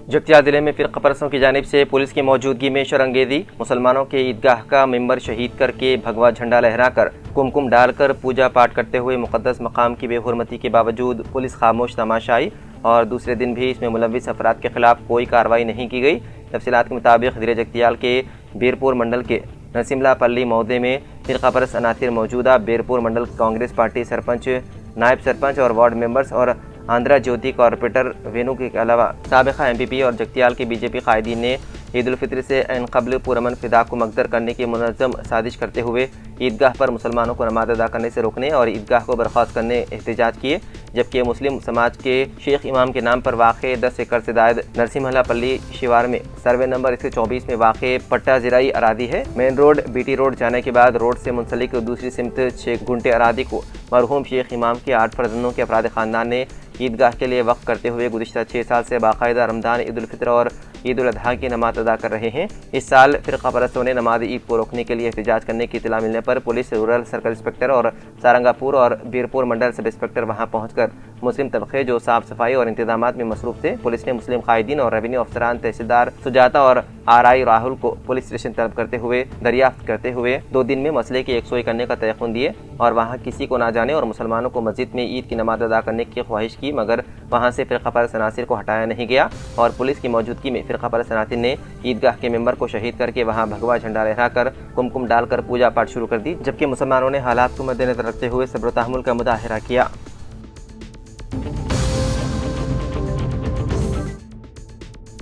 जगतियाल जिले में फिरका परस्तों की जानिब से पुलिस की मौजूदगी में शरंगेजी, मुसलमानों के ईदगाह का मिंबर शहीद करके भगवा झंडा लहराकर कुमकुम डालकर पूजा पाठ करते हुए मुक़द्दस मकाम की बेहुरमती के बावजूद पुलिस खामोश तमाशाई और दूसरे दिन भी इसमें मुलव्विस अफराद के खिलाफ कोई कार्रवाई नहीं की गई। तफसीलात के मुताबिक ज़िले जगतियाल के बीरपुर मंडल के नसीमला पल्ली मौदे में फिरका परस्त अनातिर मौजूदा बीरपुर मंडल कांग्रेस पार्टी सरपंच, नायब सरपंच और वार्ड मेंबर्स और आंध्रा ज्योति कॉरपोरेटर वेणु के अलावा साबिका एमपीपी और जगतियाल के बीजेपी कायदीन ने ईद उल फित्र से ऐन क़ब्ल पुरअमन फिदा को मकदर करने की मुनज़्ज़म साजिश करते हुए ईदगाह पर मुसलमानों को नमाज अदा करने से रोकने और ईदगाह को बर्खास्त करने एहतजाज किए। जबकि मुस्लिम समाज के शेख इमाम के नाम पर वाक़े 10 एकड़ से जायद नरसिम्हला पल्ली शिवार में सर्वे नंबर 124 में वाक़े पट्टा ज़राई अरादी है। मेन रोड बीटी रोड जाने के बाद रोड से मुंसलिक दूसरी सिमत 6 गुंटे अरादी को मरहूम शेख इमाम के 8 फर्जंदों के अफराद ख़ानदान ने ईदगाह के लिए वक्फ करते हुए गुज़िश्ता 6 साल से बाकायदा रमज़ान, ईद उल फित्र और ईद उल अज़हा की नमाज अदा कर रहे हैं। इस साल फ़िरक़ा परस्तों ने नमाज ईद को रोकने के लिए एहतजाज करने की इत्तला मिलने पर पुलिस, रूरल सर्कल इंस्पेक्टर और सारंगापुर और बीरपुर मंडल सब इंस्पेक्टर वहां पहुंचकर मुस्लिम तबके जो साफ सफाई और इंतजामात में मसरूफ़ थे, पुलिस ने मुस्लिम कायदीन और रेवेन्यू अफसरान तहसीलदार सुजाता और आरआई राहुल को पुलिस स्टेशन तलब करते हुए दरियाफ्त करते हुए 2 दिन में मसले की यकसोई करने का तयक़ुन दिए और वहाँ किसी को ना जाने और मुसलमानों को मस्जिद में ईद की नमाज अदा करने की ख्वाहिश की, मगर वहाँ से फ़िरक़ा परस्त अनासिर को हटाया नहीं गया और पुलिस की मौजूदगी में फ़िरक़ा परस्त अनासिर ने ईदगाह के मेंबर को शहीद करके वहाँ भगवा झंडा लहराकर कुमकुम डालकर पूजा पाठ शुरू कर दी। जबकि मुसलमानों ने हालात को मद्देनजर रखते हुए सब्र तहम्मुल का मुजाहिरा किया।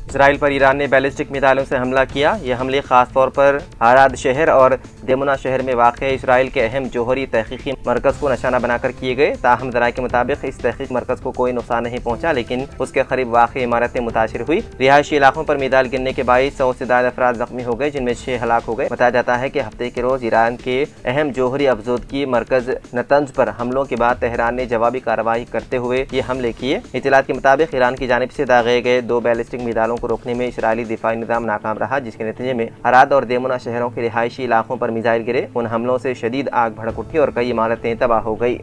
इसराइल पर ईरान ने बैलिस्टिक मिसाइलों से हमला किया। यह हमले खास तौर पर आराद शहर और देमुना शहर में वाक़ इसराइल के अहम जोहरी तहक़ीक़ी मरकज़ को निशाना बनाकर किए गए। ताहम ज़राए के मुताबिक इस तहक़ीक़ मरकज़ को कोई नुकसान नहीं पहुँचा, लेकिन उसके करीब वाक़ इमारतें मुतासिर हुई। रिहायशी इलाकों पर मिसाइल गिरने के बाईस 100 से ज़्यादा अफराद ज़ख्मी हो गए, जिनमें 6 हलाक हो गए। बताया जाता है कि हफ्ते के रोज़ ईरान के अहम जोहरी अफजोदगी मरकज़ नतंज पर हमलों के बाद तेहरान ने जवाबी कार्रवाई करते हुए ये हमले किए। इत्तलात के मुताबिक ईरान की जानिब से दागे गए 2 बैलिस्टिक मिसाइलों को रोकने में इसराइली दिफाई निज़ाम नाकाम रहा, जिसके नतीजे में अराद और देमुना शहरों के रिहायशी इलाकों पर मिसाइल गिरे। उन हमलों से शदीद आग भड़क उठी और कई इमारतें तबाह हो गई।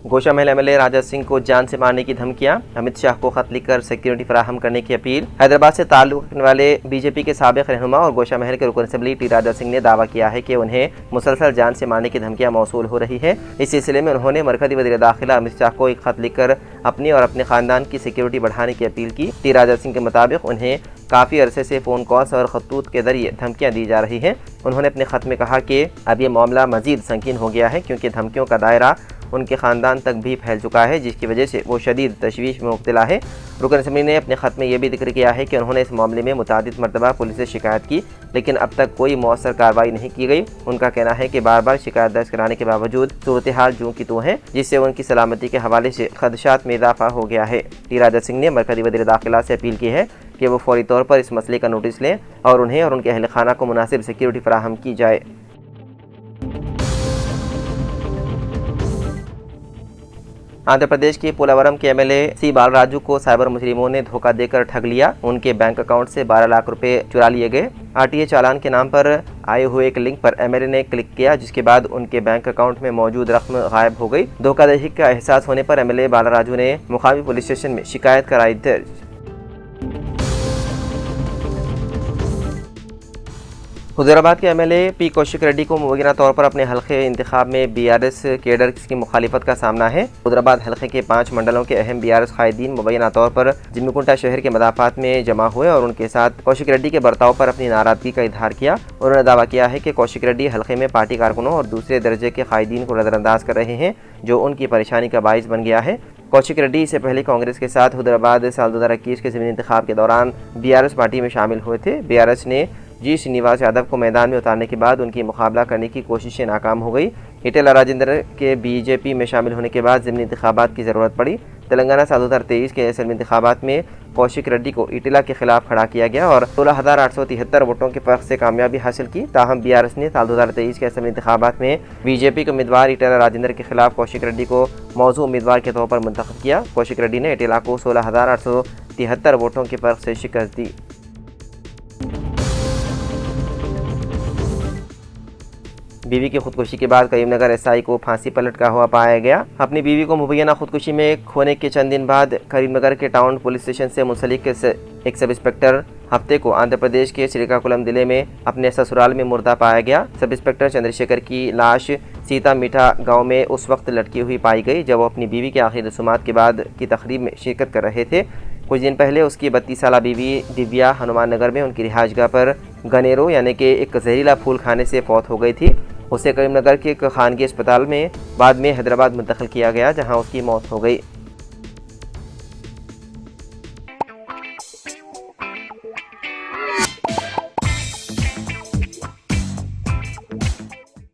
गोशा महल एमएलए राजा सिंह को जान से मारने की धमकियां, अमित शाह को खत लिखकर सिक्योरिटी फराहम करने की अपील। हैदराबाद से ताल्लुक रखने वाले बीजेपी के साबिक रहनुमा और गोशा महल के रुकन असम्बली टी राजा सिंह ने दावा किया है कि उन्हें मुसलसल जान से मारने की धमकियां मौसूल हो रही है। इस सिलसिले में उन्होंने मरकज़ी वज़ीर दाखिला अमित शाह को एक खत लिखकर अपनी और अपने खानदान की सिक्योरिटी बढ़ाने की अपील की। टी राजा सिंह के मुताबिक उन्हें काफ़ी अरसे से फ़ोन कॉल्स और खतूत के जरिए धमकियां दी जा रही हैं। उन्होंने अपने खत में कहा कि अब ये मामला मज़ीद संकीन हो गया है, क्योंकि धमकियों का दायरा उनके ख़ानदान तक भी फैल चुका है, जिसकी वजह से वो शदीद तशवीश में मुब्तला है। रुकन असम्बली ने अपने ख़त में यह भी जिक्र किया है कि उन्होंने इस मामले में मुतादिद मरतबा पुलिस से शिकायत की, लेकिन अब तक कोई मौसर कार्रवाई नहीं की गई। उनका कहना है कि बार बार शिकायत दर्ज कराने के बावजूद सूरत हाल जूं की तूं है, जिससे उनकी सलामती के हवाले से खदशात में इजाफा हो गया है। टी राजा सिंह ने मरकज़ी वज़ीर दाखिला से अपील की है कि वो फौरी तौर पर इस मसले का नोटिस लें और उन्हें और उनके अहल खाना को मुनासिब सिक्योरिटी फराहम की जाए। आंध्र प्रदेश के पोलावरम के एमएलए सी बालराजू को साइबर मुजरिमों ने धोखा देकर ठग लिया। उनके बैंक अकाउंट से 12 लाख रुपए चुरा लिए गए। आरटीए चालान के नाम पर आए हुए एक लिंक पर एमएलए ने क्लिक किया, जिसके बाद उनके बैंक अकाउंट में मौजूद रकम गायब हो गई। धोखाधड़ी का एहसास होने पर एमएलए बालराजू ने मुकामी पुलिस स्टेशन में शिकायत कराई दर्ज। हुज़ैराबाद के एमएलए पी कौशिक रेड्डी को मुबैना तौर पर अपने हल्के इंतखाब में बीआरएस केडर की मुखालिफत का सामना है। हुज़ैराबाद हल्के के 5 मंडलों के अहम बीआरएस कायदीन मुबैना तौर पर जिम्मीकुंटा शहर के मदाफात में जमा हुए और उनके साथ कौशिक रेड्डी के बर्ताव पर अपनी नाराजगी का इजहार किया। उन्होंने दावा किया है कि कौशिक रेड्डी हल्के में पार्टी कारकुनों और दूसरे दर्जे के कायदीन को नज़रअंदाज कर रहे हैं, जो उनकी परेशानी का बाइस बन गया है। कौशिक रेड्डी इससे पहले कांग्रेस के साथ हुज़ैराबाद साल 2021 के ज़मीनी इंतखाब के दौरान बीआरएस पार्टी में शामिल हुए थे। बीआरएस ने जी श्रीनिवास यादव को मैदान में उतारने के बाद उनकी मुकाबला करने की कोशिशें नाकाम हो गई। ईटेला राजेंद्र के बीजेपी में शामिल होने के बाद ज़मीनी इंतखाबात की ज़रूरत पड़ी। तेलंगाना साल 2023 के असम्बली इंतखाबात में कौशिक रेड्डी को इटिला के खिलाफ खड़ा किया गया और 16,873 वोटों के फर्क से कामयाबी हासिल की। ताहम बीआरएस ने साल 2023 के असम्बली इंतखाबात में बीजेपी के उम्मीदवार इटिला राजेंद्र के खिलाफ कौशिक रेड्डी को मौजू उम्मीदवार के तौर पर मुंतखब किया। कौशिक रेड्डी ने इटिला को 16,873 वोटों के फर्क से शिकस्त दी। बीवी की खुदकुशी के बाद करीमनगर एसआई को फांसी पर लटका हुआ पाया गया। अपनी बीवी को मुबैना खुदकुशी में खोने के चंद दिन बाद करीमनगर के टाउन पुलिस स्टेशन से मुंसलिक एक सब इंस्पेक्टर हफ्ते को आंध्र प्रदेश के श्रीकाकुलम जिले में अपने ससुराल में मुर्दा पाया गया। सब इंस्पेक्टर चंद्रशेखर की लाश सीता मीठा गांव में उस वक्त लटकी हुई पाई गई जब वो अपनी बीवी के आखिरी रसूमात के बाद की तकरीब में शिरकत कर रहे थे। कुछ दिन पहले उसकी 32 साला बीवी दिव्या हनुमान नगर में उनकी रिहाइशगाह पर गनेरो यानी कि एक जहरीला फूल खाने से फौत हो गई थी। उसे करीमनगर के एक खानगी अस्पताल में बाद में हैदराबाद मुंतकिल किया गया जहां उसकी मौत हो गई।